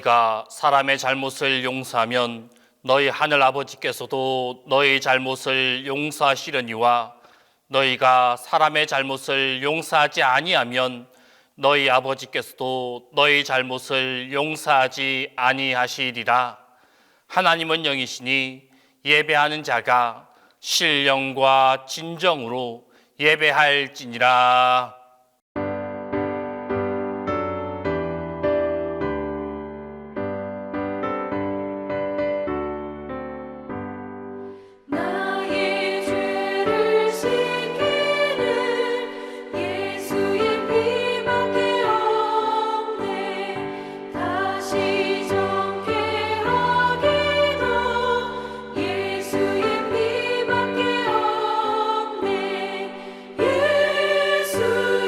너희가 사람의 잘못을 용서하면 너희 하늘 아버지께서도 너희 잘못을 용서하시려니와 너희가 사람의 잘못을 용서하지 아니하면 너희 아버지께서도 너희 잘못을 용서하지 아니하시리라. 하나님은 영이시니 예배하는 자가 신령과 진정으로 예배할지니라. 예수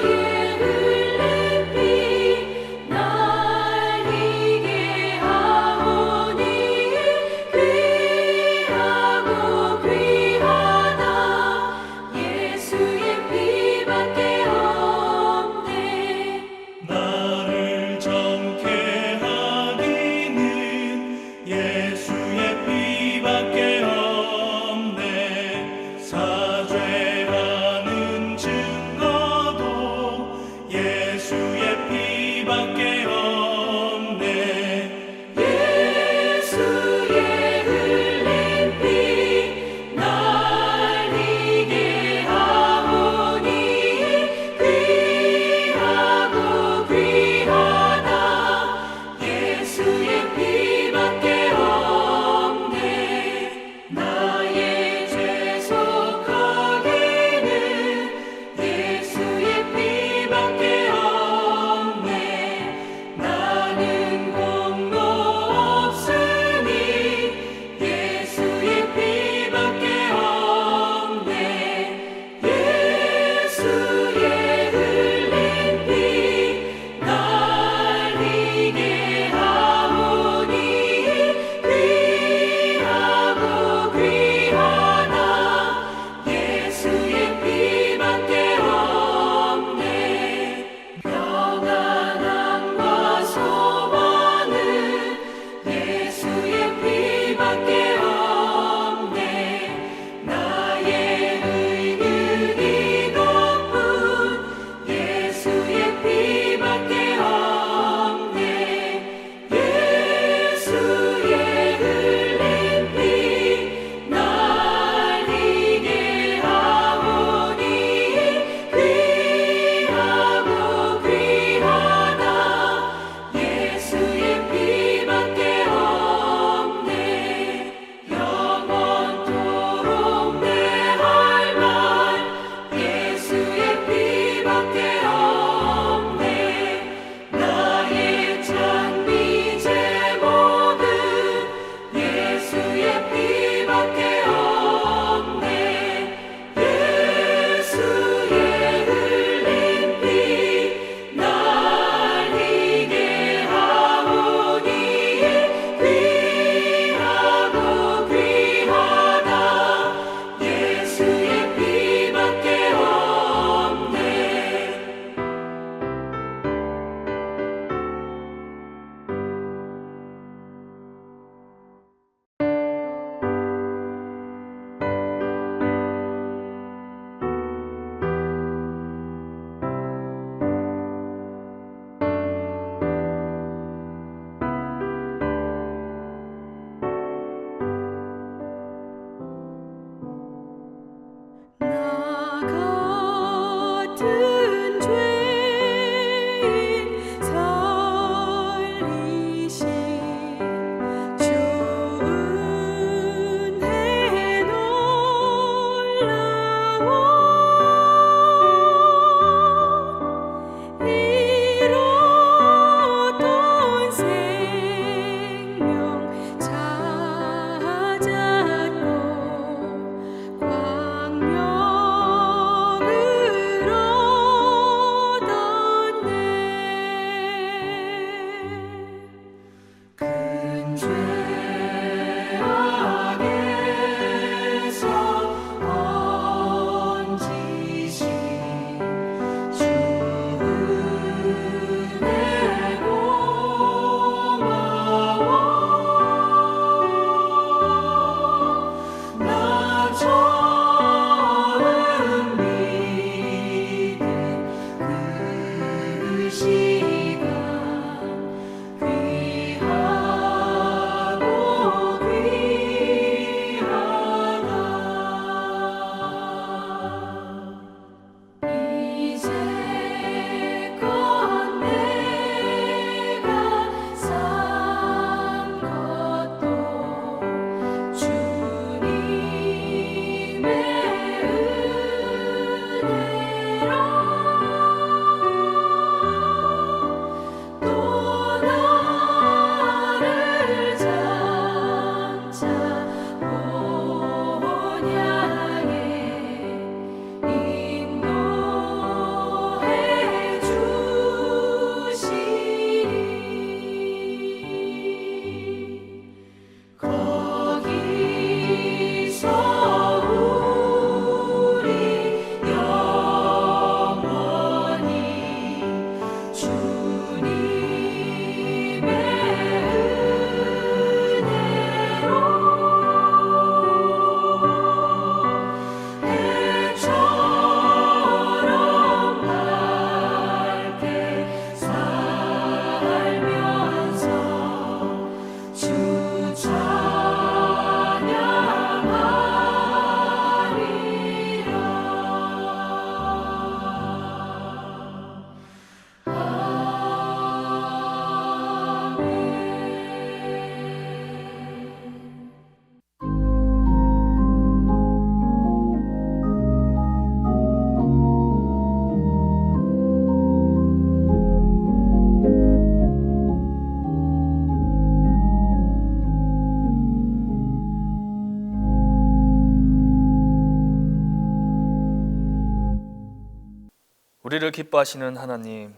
우리를 기뻐하시는 하나님,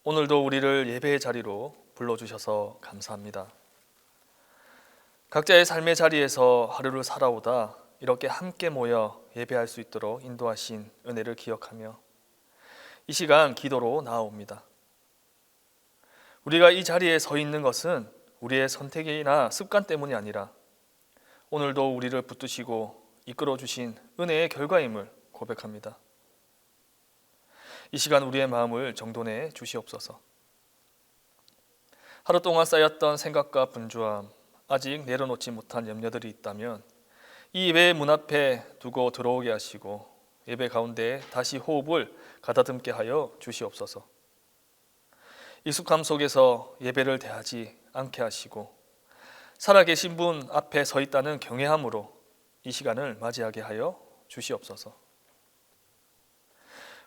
오늘도 우리를 예배의 자리로 불러주셔서 감사합니다. 각자의 삶의 자리에서 하루를 살아오다 이렇게 함께 모여 예배할 수 있도록 인도하신 은혜를 기억하며 이 시간 기도로 나아옵니다. 우리가 이 자리에 서 있는 것은 우리의 선택이나 습관 때문이 아니라 오늘도 우리를 붙드시고 이끌어 주신 은혜의 결과임을 고백합니다. 이 시간 우리의 마음을 정돈해 주시옵소서. 하루 동안 쌓였던 생각과 분주함, 아직 내려놓지 못한 염려들이 있다면 이 예배 문 앞에 두고 들어오게 하시고 예배 가운데 다시 호흡을 가다듬게 하여 주시옵소서. 익숙함 속에서 예배를 대하지 않게 하시고 살아계신 분 앞에 서 있다는 경외함으로 이 시간을 맞이하게 하여 주시옵소서.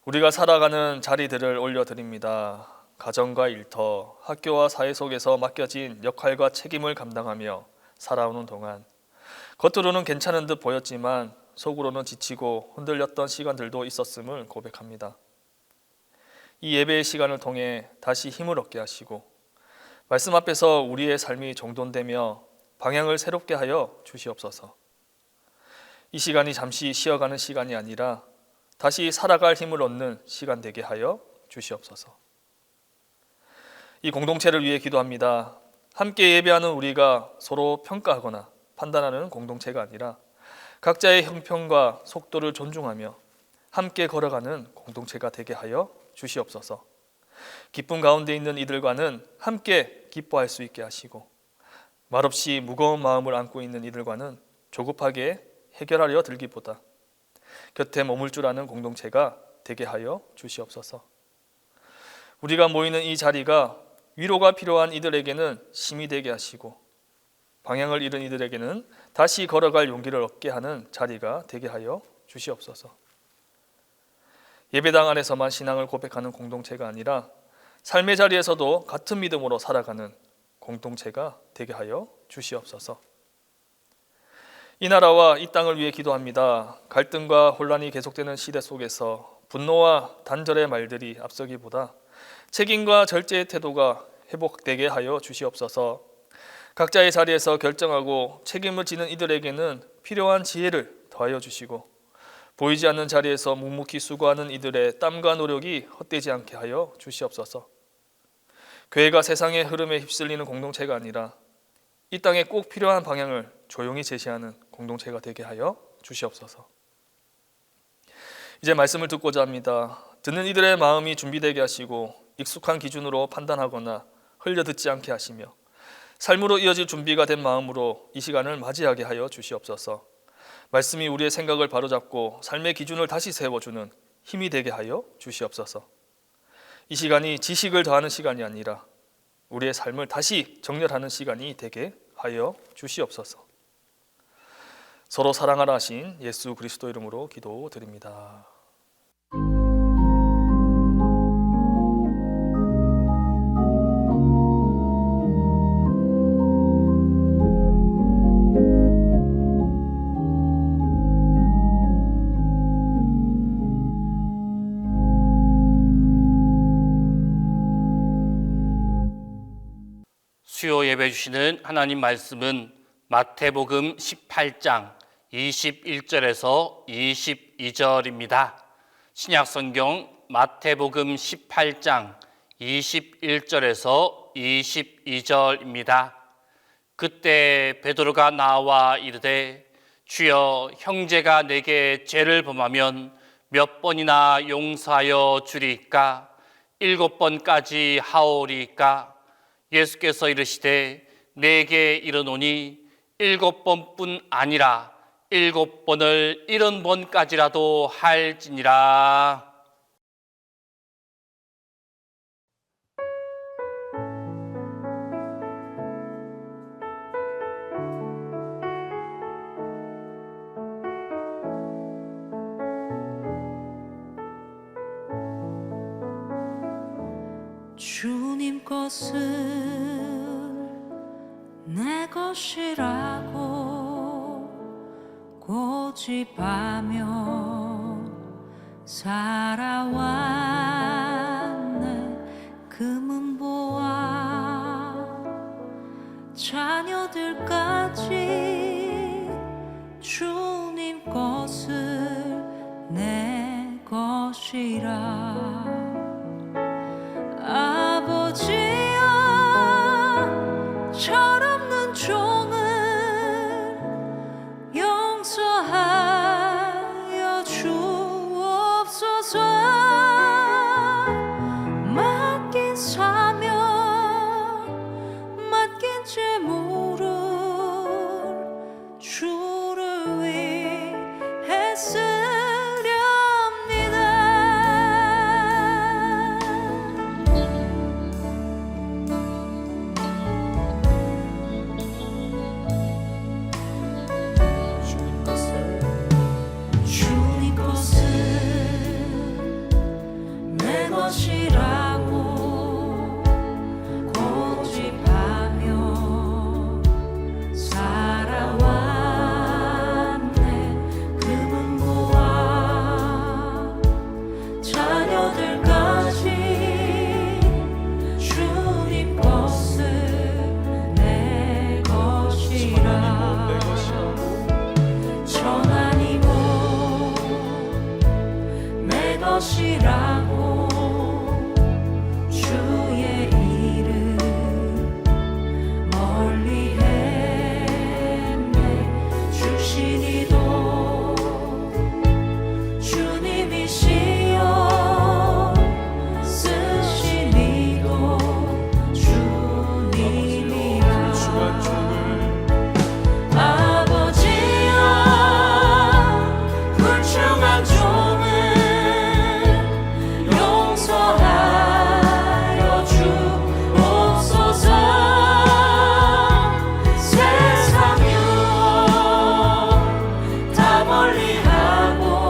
우리가 살아가는 자리들을 올려드립니다. 가정과 일터, 학교와 사회 속에서 맡겨진 역할과 책임을 감당하며 살아오는 동안 겉으로는 괜찮은 듯 보였지만 속으로는 지치고 흔들렸던 시간들도 있었음을 고백합니다. 이 예배의 시간을 통해 다시 힘을 얻게 하시고 말씀 앞에서 우리의 삶이 정돈되며 방향을 새롭게 하여 주시옵소서. 이 시간이 잠시 쉬어가는 시간이 아니라 다시 살아갈 힘을 얻는 시간 되게 하여 주시옵소서. 이 공동체를 위해 기도합니다. 함께 예배하는 우리가 서로 평가하거나 판단하는 공동체가 아니라 각자의 형편과 속도를 존중하며 함께 걸어가는 공동체가 되게 하여 주시옵소서. 기쁨 가운데 있는 이들과는 함께 기뻐할 수 있게 하시고 말없이 무거운 마음을 안고 있는 이들과는 조급하게 해결하려 들기보다 곁에 머물 줄 아는 공동체가 되게 하여 주시옵소서. 우리가 모이는 이 자리가 위로가 필요한 이들에게는 힘이 되게 하시고 방향을 잃은 이들에게는 다시 걸어갈 용기를 얻게 하는 자리가 되게 하여 주시옵소서. 예배당 안에서만 신앙을 고백하는 공동체가 아니라 삶의 자리에서도 같은 믿음으로 살아가는 공동체가 되게 하여 주시옵소서. 이 나라와 이 땅을 위해 기도합니다. 갈등과 혼란이 계속되는 시대 속에서 분노와 단절의 말들이 앞서기보다 책임과 절제의 태도가 회복되게 하여 주시옵소서. 각자의 자리에서 결정하고 책임을 지는 이들에게는 필요한 지혜를 더하여 주시고 보이지 않는 자리에서 묵묵히 수고하는 이들의 땀과 노력이 헛되지 않게 하여 주시옵소서. 교회가 세상의 흐름에 휩쓸리는 공동체가 아니라 이 땅에 꼭 필요한 방향을 조용히 제시하는 공동체가 되게 하여 주시옵소서. 이제 말씀을 듣고자 합니다. 듣는 이들의 마음이 준비되게 하시고 익숙한 기준으로 판단하거나 흘려듣지 않게 하시며 삶으로 이어질 준비가 된 마음으로 이 시간을 맞이하게 하여 주시옵소서. 말씀이 우리의 생각을 바로잡고 삶의 기준을 다시 세워주는 힘이 되게 하여 주시옵소서. 이 시간이 지식을 더하는 시간이 아니라 우리의 삶을 다시 정렬하는 시간이 되게 하여 주시옵소서. 서로 사랑하라 하신 예수 그리스도 이름으로 기도드립니다. 수요 예배 주시는 하나님 말씀은 마태복음 18장 21절에서 22절입니다. 신약성경 마태복음 18장 21절에서 22절입니다. 그때 베드로가 나와 이르되 주여 형제가 내게 죄를 범하면 몇 번이나 용서하여 주리이까? 7번까지 하오리이까? 예수께서 이르시되 내게 이르노니 7번뿐 아니라 7번을 70번까지라도 할지니라. 주님 것을 내 것이라고 고집하며 살아왔네. 금은 보아 자녀들까지 주님 것을 내 것이라. 아버지여, 철없는 종을 용서하여 주옵소서. 맡긴 사명, 맡긴 재물을 주를 위해 쓰렵니다. 주님 것을 내 것이라고 고집하며 살아왔네. 금은 보아 자녀들까지 주님 것을 내 것이라. 천하니고 내 것이라고 주의 이름 멀리 했네. 주신 이도 주님이시여, 쓰신 이도 주님이라. 아버지여, 훌륭한 종을 용서하여 주옵소서. 세상 유혹 다 멀리하고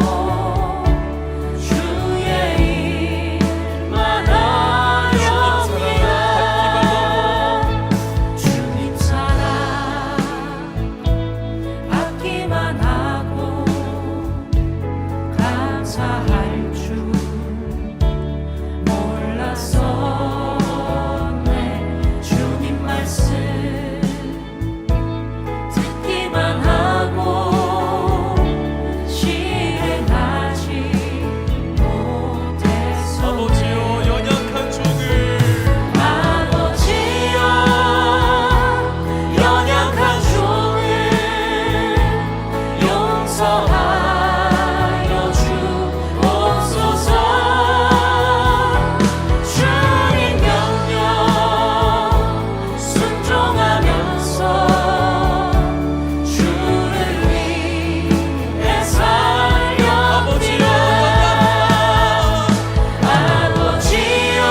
주의 일만 하렵니다. 주님 사랑 받기만 하고 감사할 줄 몰랐었네. 주님 말씀 듣기만 하고 실행하지 못했었네. 아버지여, 연약한 종을 용서하여 주옵소서. 주님 명령 순종하면서 주를 위해 살렵니다. 아버지여,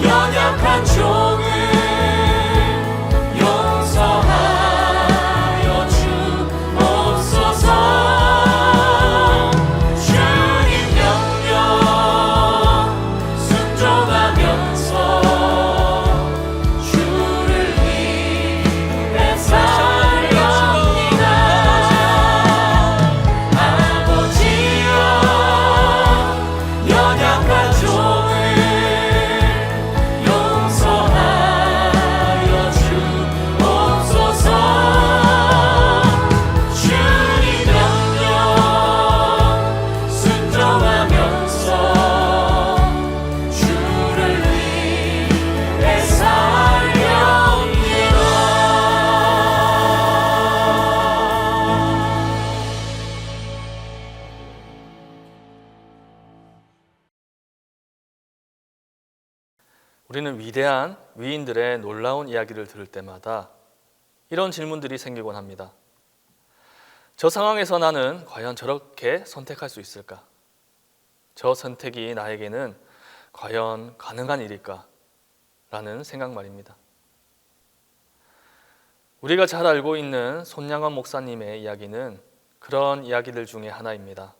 연약한 종을 용서하여 주옵소서. 주님 명령 순종하면서 주를 위해 살렵니다. 아버지여, 연약한 종을 용서하여 주옵소서. 주님 명령 순종하면서 주를 위해 살렵니다. 우리는 위대한 위인들의 놀라운 이야기를 들을 때마다 이런 질문들이 생기곤 합니다. 저 상황에서 나는 과연 저렇게 선택할 수 있을까? 저 선택이 나에게는 과연 가능한 일일까? 라는 생각 말입니다. 우리가 잘 알고 있는 손양원 목사님의 이야기는 그런 이야기들 중에 하나입니다.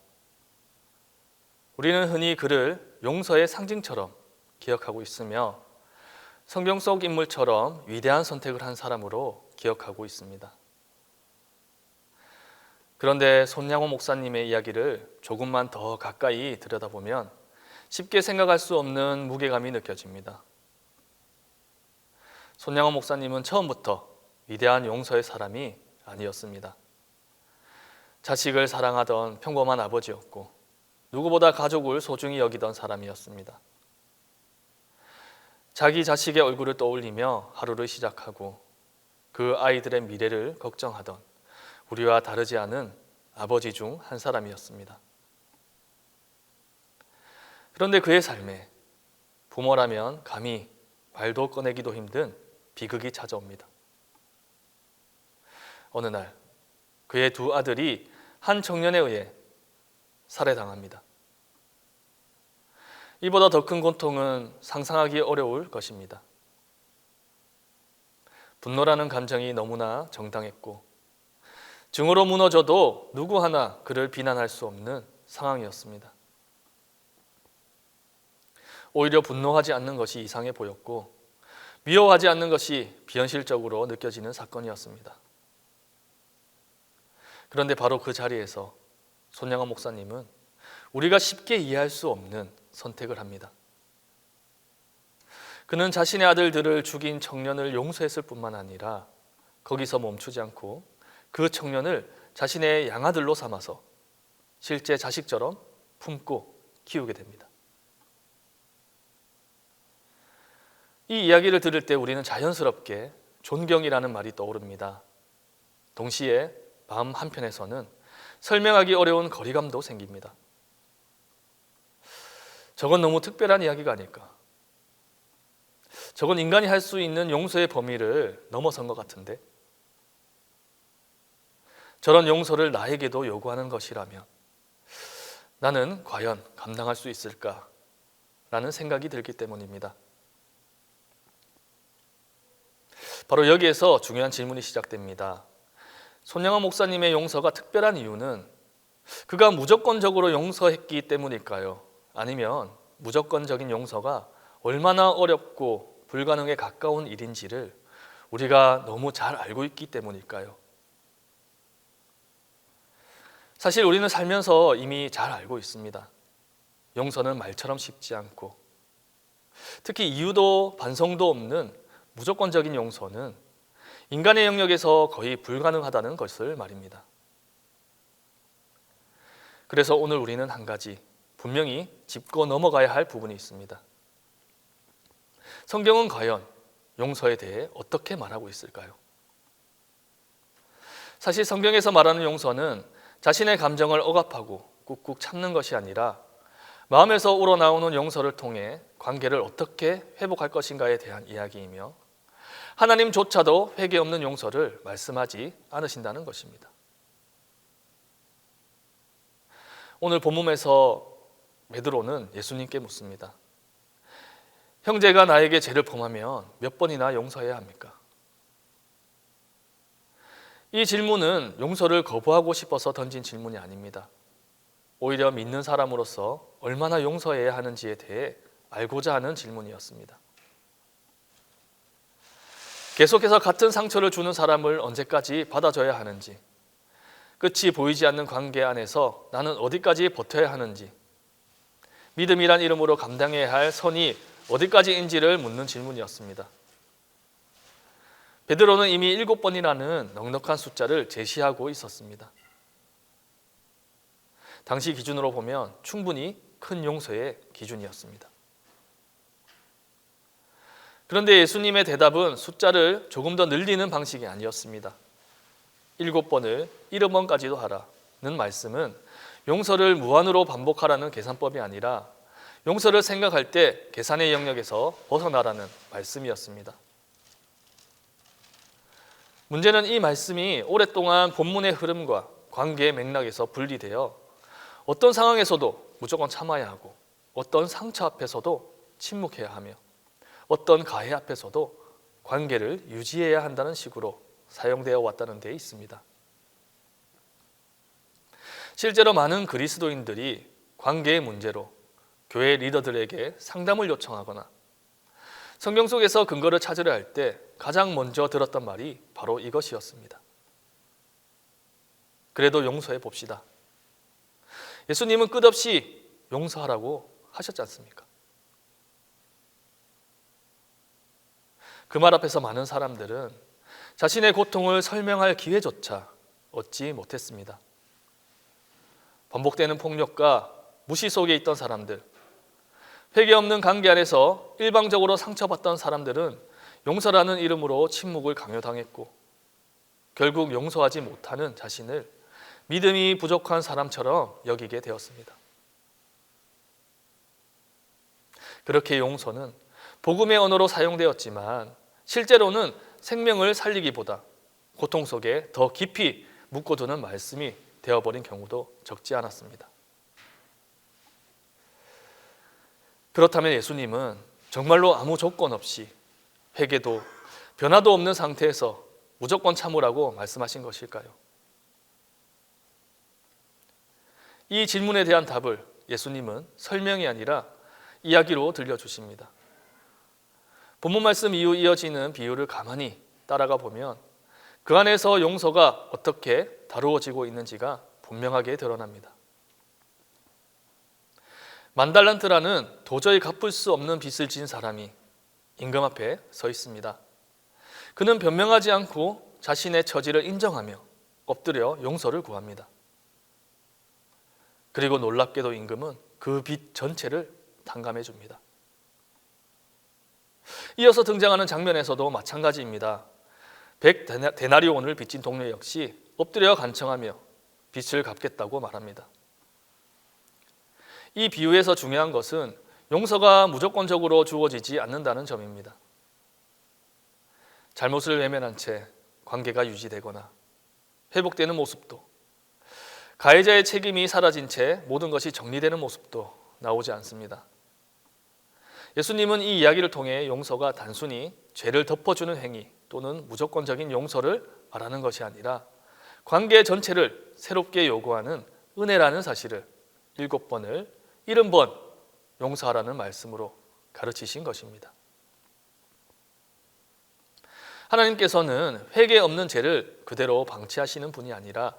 우리는 흔히 그를 용서의 상징처럼 기억하고 있으며 성경 속 인물처럼 위대한 선택을 한 사람으로 기억하고 있습니다. 그런데 손양호 목사님의 이야기를 조금만 더 가까이 들여다보면 쉽게 생각할 수 없는 무게감이 느껴집니다. 손양호 목사님은 처음부터 위대한 용서의 사람이 아니었습니다. 자식을 사랑하던 평범한 아버지였고 누구보다 가족을 소중히 여기던 사람이었습니다. 자기 자식의 얼굴을 떠올리며 하루를 시작하고 그 아이들의 미래를 걱정하던 우리와 다르지 않은 아버지 중 한 사람이었습니다. 그런데 그의 삶에 부모라면 감히 말도 꺼내기도 힘든 비극이 찾아옵니다. 어느 날 그의 두 아들이 한 청년에 의해 살해당합니다. 이보다 더 큰 고통은 상상하기 어려울 것입니다. 분노라는 감정이 너무나 정당했고 증오로 무너져도 누구 하나 그를 비난할 수 없는 상황이었습니다. 오히려 분노하지 않는 것이 이상해 보였고 미워하지 않는 것이 비현실적으로 느껴지는 사건이었습니다. 그런데 바로 그 자리에서 손양호 목사님은 우리가 쉽게 이해할 수 없는 선택을 합니다. 그는 자신의 아들들을 죽인 청년을 용서했을 뿐만 아니라 거기서 멈추지 않고 그 청년을 자신의 양아들로 삼아서 실제 자식처럼 품고 키우게 됩니다. 이 이야기를 들을 때 우리는 자연스럽게 존경이라는 말이 떠오릅니다. 동시에 마음 한편에서는 설명하기 어려운 거리감도 생깁니다. 저건 너무 특별한 이야기가 아닐까? 저건 인간이 할 수 있는 용서의 범위를 넘어선 것 같은데? 저런 용서를 나에게도 요구하는 것이라면 나는 과연 감당할 수 있을까? 라는 생각이 들기 때문입니다. 바로 여기에서 중요한 질문이 시작됩니다. 손양호 목사님의 용서가 특별한 이유는 그가 무조건적으로 용서했기 때문일까요? 아니면 무조건적인 용서가 얼마나 어렵고 불가능에 가까운 일인지를 우리가 너무 잘 알고 있기 때문일까요? 사실 우리는 살면서 이미 잘 알고 있습니다. 용서는 말처럼 쉽지 않고 특히 이유도 반성도 없는 무조건적인 용서는 인간의 영역에서 거의 불가능하다는 것을 말입니다. 그래서 오늘 우리는 한 가지 분명히 짚고 넘어가야 할 부분이 있습니다. 성경은 과연 용서에 대해 어떻게 말하고 있을까요? 사실 성경에서 말하는 용서는 자신의 감정을 억압하고 꾹꾹 참는 것이 아니라 마음에서 우러나오는 용서를 통해 관계를 어떻게 회복할 것인가에 대한 이야기이며 하나님조차도 회개 없는 용서를 말씀하지 않으신다는 것입니다. 오늘 본문에서 베드로는 예수님께 묻습니다. 형제가 나에게 죄를 범하면 몇 번이나 용서해야 합니까? 이 질문은 용서를 거부하고 싶어서 던진 질문이 아닙니다. 오히려 믿는 사람으로서 얼마나 용서해야 하는지에 대해 알고자 하는 질문이었습니다. 계속해서 같은 상처를 주는 사람을 언제까지 받아줘야 하는지, 끝이 보이지 않는 관계 안에서 나는 어디까지 버텨야 하는지, 믿음이란 이름으로 감당해야 할 선이 어디까지인지를 묻는 질문이었습니다. 베드로는 이미 7번이라는 넉넉한 숫자를 제시하고 있었습니다. 당시 기준으로 보면 충분히 큰 용서의 기준이었습니다. 그런데 예수님의 대답은 숫자를 조금 더 늘리는 방식이 아니었습니다. 7번을 70번까지도 하라는 말씀은 용서를 무한으로 반복하라는 계산법이 아니라 용서를 생각할 때 계산의 영역에서 벗어나라는 말씀이었습니다. 문제는 이 말씀이 오랫동안 본문의 흐름과 관계의 맥락에서 분리되어 어떤 상황에서도 무조건 참아야 하고 어떤 상처 앞에서도 침묵해야 하며 어떤 가해 앞에서도 관계를 유지해야 한다는 식으로 사용되어 왔다는 데 있습니다. 실제로 많은 그리스도인들이 관계의 문제로 교회 리더들에게 상담을 요청하거나 성경 속에서 근거를 찾으려 할 때 가장 먼저 들었던 말이 바로 이것이었습니다. 그래도 용서해 봅시다. 예수님은 끝없이 용서하라고 하셨지 않습니까? 그 말 앞에서 많은 사람들은 자신의 고통을 설명할 기회조차 얻지 못했습니다. 반복되는 폭력과 무시 속에 있던 사람들, 회개 없는 관계 안에서 일방적으로 상처받던 사람들은 용서라는 이름으로 침묵을 강요당했고 결국 용서하지 못하는 자신을 믿음이 부족한 사람처럼 여기게 되었습니다. 그렇게 용서는 복음의 언어로 사용되었지만 실제로는 생명을 살리기보다 고통 속에 더 깊이 묶어두는 말씀이 되어버린 경우도 적지 않았습니다. 그렇다면 예수님은 정말로 아무 조건 없이 회개도 변화도 없는 상태에서 무조건 참으라고 말씀하신 것일까요? 이 질문에 대한 답을 예수님은 설명이 아니라 이야기로 들려주십니다. 본문 말씀 이후 이어지는 비유를 가만히 따라가 보면 그 안에서 용서가 어떻게 다루어지고 있는지가 분명하게 드러납니다. 10,000달란트라는 도저히 갚을 수 없는 빚을 진 사람이 임금 앞에 서 있습니다. 그는 변명하지 않고 자신의 처지를 인정하며 엎드려 용서를 구합니다. 그리고 놀랍게도 임금은 그 빚 전체를 탕감해 줍니다. 이어서 등장하는 장면에서도 마찬가지입니다. 100데나리온을 빚진 동료 역시 엎드려 간청하며 빚을 갚겠다고 말합니다. 이 비유에서 중요한 것은 용서가 무조건적으로 주어지지 않는다는 점입니다. 잘못을 외면한 채 관계가 유지되거나 회복되는 모습도, 가해자의 책임이 사라진 채 모든 것이 정리되는 모습도 나오지 않습니다. 예수님은 이 이야기를 통해 용서가 단순히 죄를 덮어주는 행위 또는 무조건적인 용서를 말하는 것이 아니라 관계 전체를 새롭게 요구하는 은혜라는 사실을 7번을 70번 용서하라는 말씀으로 가르치신 것입니다. 하나님께서는 회개 없는 죄를 그대로 방치하시는 분이 아니라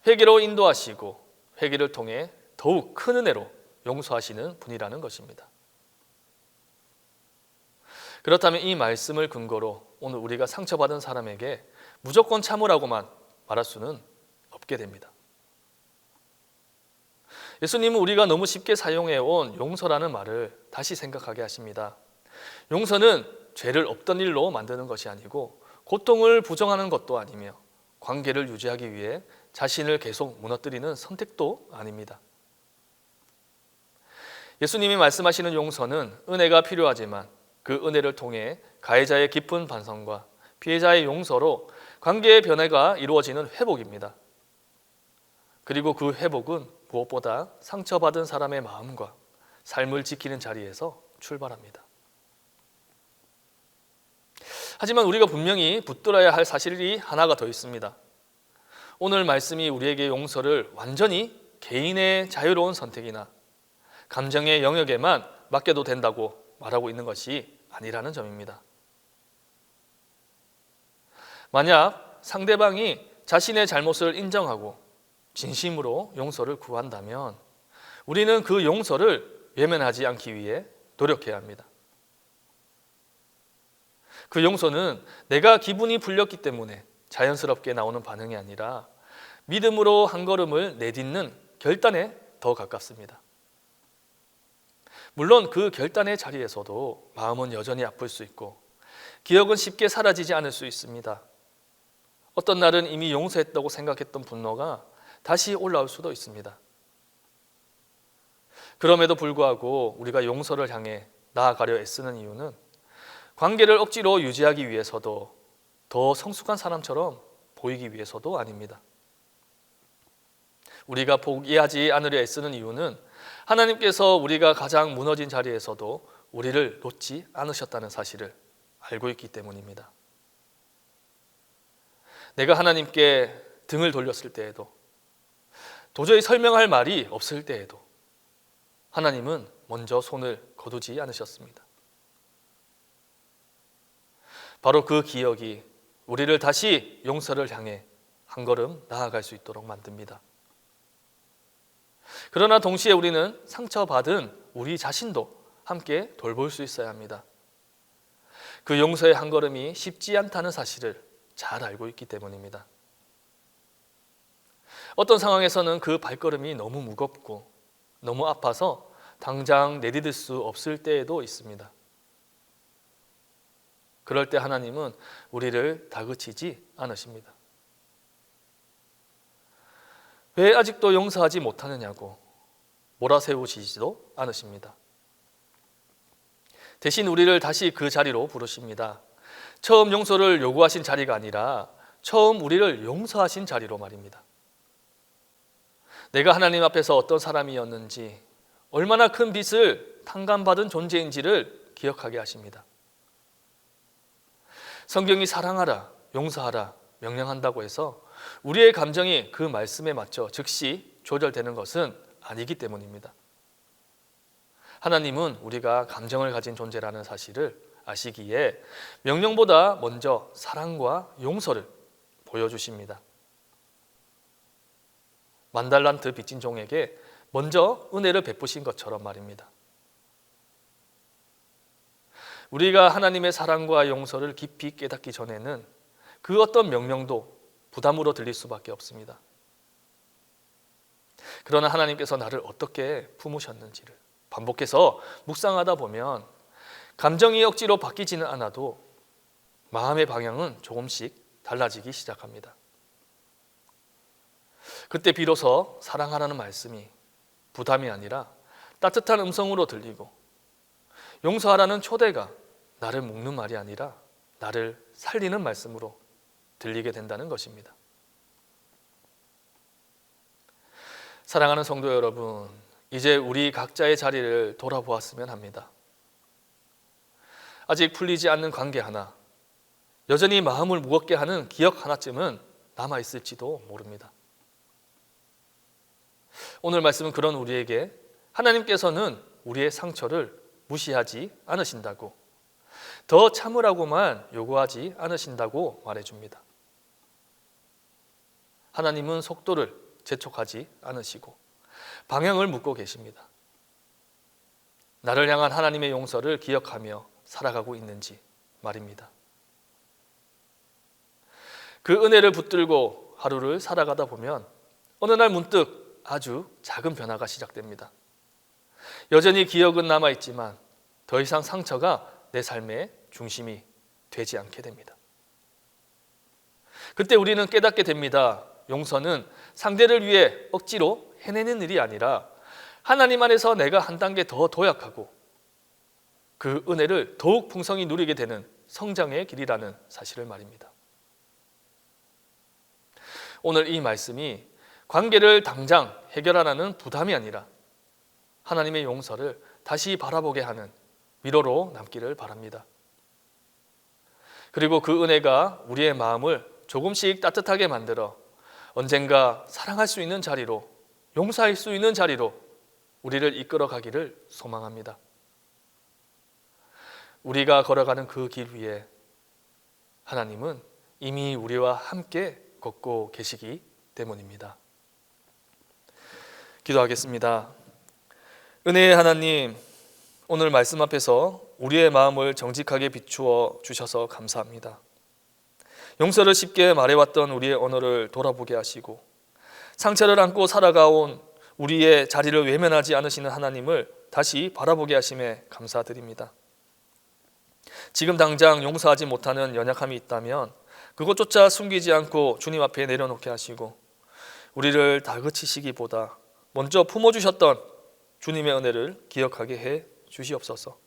회개로 인도하시고 회개를 통해 더욱 큰 은혜로 용서하시는 분이라는 것입니다. 그렇다면 이 말씀을 근거로 오늘 우리가 상처받은 사람에게 무조건 참으라고만 말할 수는 없게 됩니다. 예수님은 우리가 너무 쉽게 사용해온 용서라는 말을 다시 생각하게 하십니다. 용서는 죄를 없던 일로 만드는 것이 아니고 고통을 부정하는 것도 아니며 관계를 유지하기 위해 자신을 계속 무너뜨리는 선택도 아닙니다. 예수님이 말씀하시는 용서는 은혜가 필요하지만 그 은혜를 통해 가해자의 깊은 반성과 피해자의 용서로 관계의 변화가 이루어지는 회복입니다. 그리고 그 회복은 무엇보다 상처받은 사람의 마음과 삶을 지키는 자리에서 출발합니다. 하지만 우리가 분명히 붙들어야 할 사실이 하나가 더 있습니다. 오늘 말씀이 우리에게 용서를 완전히 개인의 자유로운 선택이나 감정의 영역에만 맡겨도 된다고 말하고 있는 것이 아니라는 점입니다. 만약 상대방이 자신의 잘못을 인정하고 진심으로 용서를 구한다면 우리는 그 용서를 외면하지 않기 위해 노력해야 합니다. 그 용서는 내가 기분이 풀렸기 때문에 자연스럽게 나오는 반응이 아니라 믿음으로 한 걸음을 내딛는 결단에 더 가깝습니다. 물론 그 결단의 자리에서도 마음은 여전히 아플 수 있고 기억은 쉽게 사라지지 않을 수 있습니다. 어떤 날은 이미 용서했다고 생각했던 분노가 다시 올라올 수도 있습니다. 그럼에도 불구하고 우리가 용서를 향해 나아가려 애쓰는 이유는 관계를 억지로 유지하기 위해서도 더 성숙한 사람처럼 보이기 위해서도 아닙니다. 우리가 포기하지 않으려 애쓰는 이유는 하나님께서 우리가 가장 무너진 자리에서도 우리를 놓지 않으셨다는 사실을 알고 있기 때문입니다. 내가 하나님께 등을 돌렸을 때에도 도저히 설명할 말이 없을 때에도 하나님은 먼저 손을 거두지 않으셨습니다. 바로 그 기억이 우리를 다시 용서를 향해 한 걸음 나아갈 수 있도록 만듭니다. 그러나 동시에 우리는 상처받은 우리 자신도 함께 돌볼 수 있어야 합니다. 그 용서의 한 걸음이 쉽지 않다는 사실을 잘 알고 있기 때문입니다. 어떤 상황에서는 그 발걸음이 너무 무겁고 너무 아파서 당장 내디딜 수 없을 때에도 있습니다. 그럴 때 하나님은 우리를 다그치지 않으십니다. 왜 아직도 용서하지 못하느냐고 몰아세우시지도 않으십니다. 대신 우리를 다시 그 자리로 부르십니다. 처음 용서를 요구하신 자리가 아니라 처음 우리를 용서하신 자리로 말입니다. 내가 하나님 앞에서 어떤 사람이었는지, 얼마나 큰 빚을 탕감받은 존재인지를 기억하게 하십니다. 성경이 사랑하라, 용서하라 명령한다고 해서 우리의 감정이 그 말씀에 맞춰 즉시 조절되는 것은 아니기 때문입니다. 하나님은 우리가 감정을 가진 존재라는 사실을 아시기에 명령보다 먼저 사랑과 용서를 보여주십니다. 만달란트 빚진 종에게 먼저 은혜를 베푸신 것처럼 말입니다. 우리가 하나님의 사랑과 용서를 깊이 깨닫기 전에는 그 어떤 명령도 부담으로 들릴 수밖에 없습니다. 그러나 하나님께서 나를 어떻게 품으셨는지를 반복해서 묵상하다 보면 감정이 억지로 바뀌지는 않아도 마음의 방향은 조금씩 달라지기 시작합니다. 그때 비로소 사랑하라는 말씀이 부담이 아니라 따뜻한 음성으로 들리고, 용서하라는 초대가 나를 묶는 말이 아니라 나를 살리는 말씀으로 들리게 된다는 것입니다. 사랑하는 성도 여러분, 이제 우리 각자의 자리를 돌아보았으면 합니다. 아직 풀리지 않는 관계 하나, 여전히 마음을 무겁게 하는 기억 하나쯤은 남아있을지도 모릅니다. 오늘 말씀은 그런 우리에게 하나님께서는 우리의 상처를 무시하지 않으신다고, 더 참으라고만 요구하지 않으신다고 말해줍니다. 하나님은 속도를 재촉하지 않으시고 방향을 묻고 계십니다. 나를 향한 하나님의 용서를 기억하며 살아가고 있는지 말입니다. 그 은혜를 붙들고 하루를 살아가다 보면 어느 날 문득 아주 작은 변화가 시작됩니다. 여전히 기억은 남아있지만 더 이상 상처가 내 삶의 중심이 되지 않게 됩니다. 그때 우리는 깨닫게 됩니다. 용서는 상대를 위해 억지로 해내는 일이 아니라 하나님 안에서 내가 한 단계 더 도약하고 그 은혜를 더욱 풍성히 누리게 되는 성장의 길이라는 사실을 말입니다. 오늘 이 말씀이 관계를 당장 해결하라는 부담이 아니라 하나님의 용서를 다시 바라보게 하는 위로로 남기를 바랍니다. 그리고 그 은혜가 우리의 마음을 조금씩 따뜻하게 만들어 언젠가 사랑할 수 있는 자리로, 용서할 수 있는 자리로 우리를 이끌어 가기를 소망합니다. 우리가 걸어가는 그 길 위에 하나님은 이미 우리와 함께 걷고 계시기 때문입니다. 기도하겠습니다. 은혜의 하나님, 오늘 말씀 앞에서 우리의 마음을 정직하게 비추어 주셔서 감사합니다. 용서를 쉽게 말해왔던 우리의 언어를 돌아보게 하시고 상처를 안고 살아가온 우리의 자리를 외면하지 않으시는 하나님을 다시 바라보게 하심에 감사드립니다. 지금 당장 용서하지 못하는 연약함이 있다면 그것조차 숨기지 않고 주님 앞에 내려놓게 하시고 우리를 다그치시기보다 먼저 품어주셨던 주님의 은혜를 기억하게 해 주시옵소서.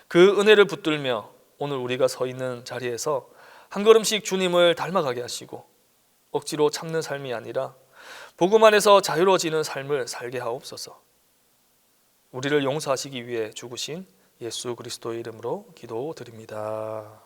그 은혜를 붙들며 오늘 우리가 서 있는 자리에서 한 걸음씩 주님을 닮아가게 하시고 억지로 참는 삶이 아니라 복음 안에서 자유로워지는 삶을 살게 하옵소서. 우리를 용서하시기 위해 죽으신 예수 그리스도의 이름으로 기도드립니다.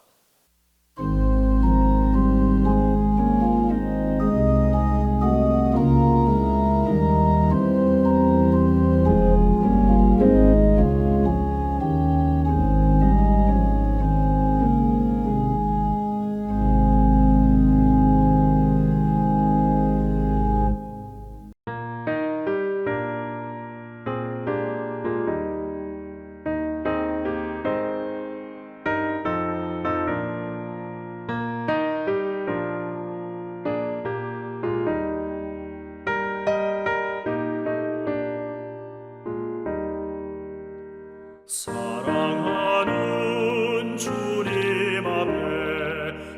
사랑하는 주님 앞에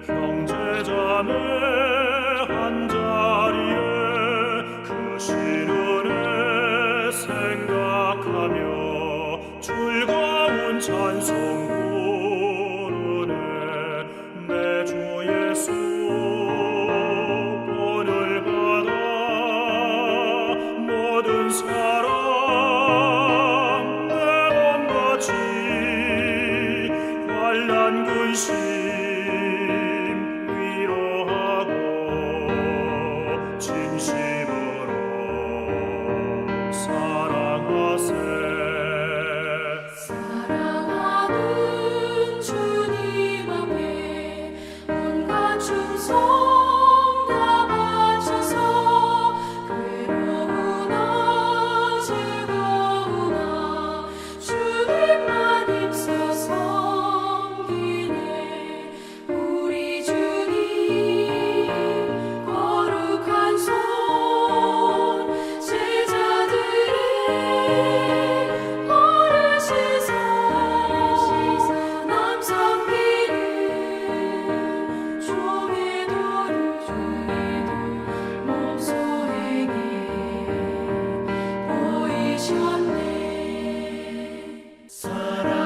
형제자매 한자리에 그 신은혜 생각하며 즐거운 찬송 부르네. 내 주 예수 본을 받아 모든 사랑 내 몸같이 환난 근심 위로하고 진심으로 사랑하세. 사랑하는 주님 앞에 온갖 충성 다 바쳐서 괴로우나 즐거우나 주님만 힘써 섬기네. 우리 주님 거룩한 손 제자들의 어르시사 남 섬기는 종의 도를 목소에게 보이셨네.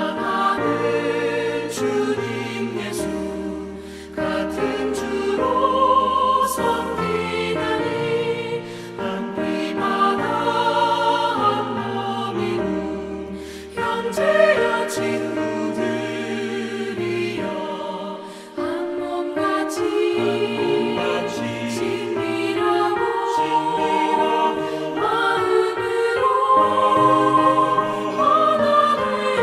사랑하는 주님 예수 같은 주로 섬기나니 한 피마다 한 몸이고 형제여 친구들이여 한 몸같이 친밀하고 마음으로 하나 되어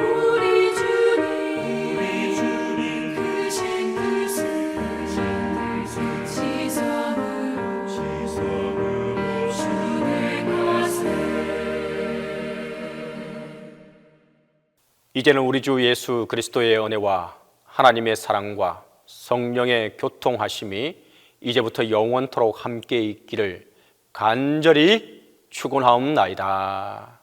우리 주님 크신 뜻을 지성으로 준행하세. 이제는 우리 주 예수 그리스도의 은혜와 하나님의 사랑과 성령의 교통하심이 이제부터 영원토록 함께 있기를 간절히 축원하옵나이다.